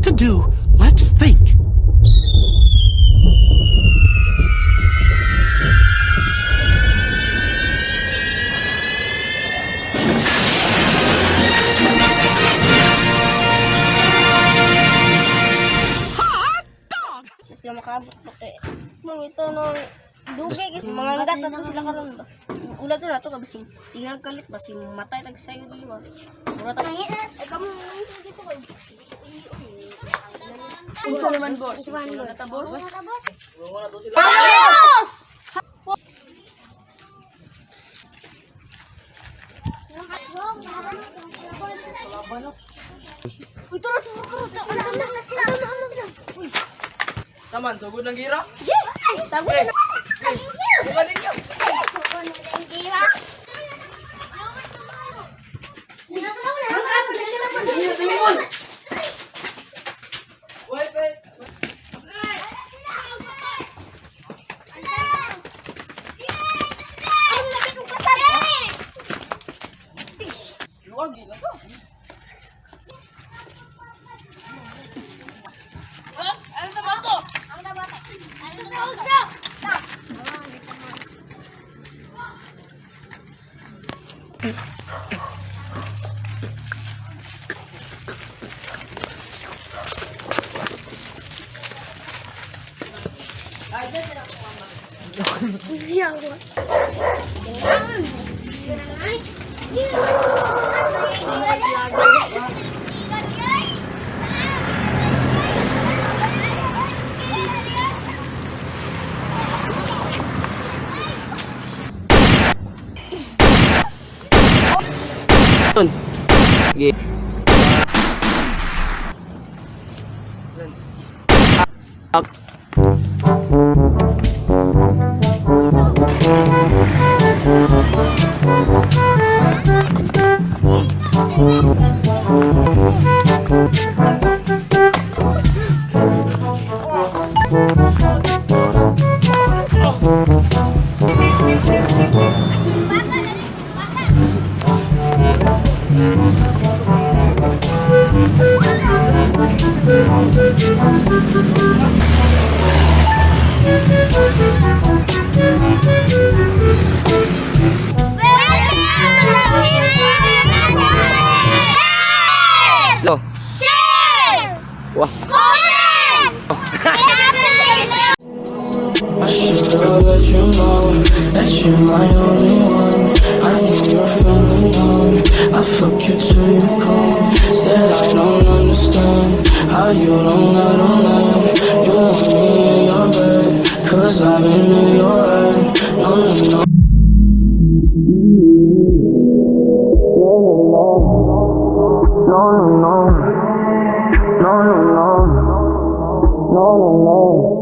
what to do. Let's think. Sila makabot pati. Ito ng dugay kasi mga ngat na to sila karon ba. Ulat to na to kabising. Tingnan kalit ba si matay tag sayo dili ba. Mura ta. Ay kamo dito kay. Unsa naman boss? Wala ta boss? Wala ta boss. Wala to sila. Boss! Uy, tara sa sila. Uy. Taman, sugod ng gira? Yes! Tago na. Bukan ninyo. Sugod ng gira. Wait, wait. Luwag, gila to. Sige. Lo. Share! Wah. Comment! Should've let you know that you're my only one. I know you're feeling numb. I fuck you till you come. Said I don't understand how you don't let on that. You want me in your bed, cause I'm in your head. No, no, no. No, no, no. No, no, no. No, no, no.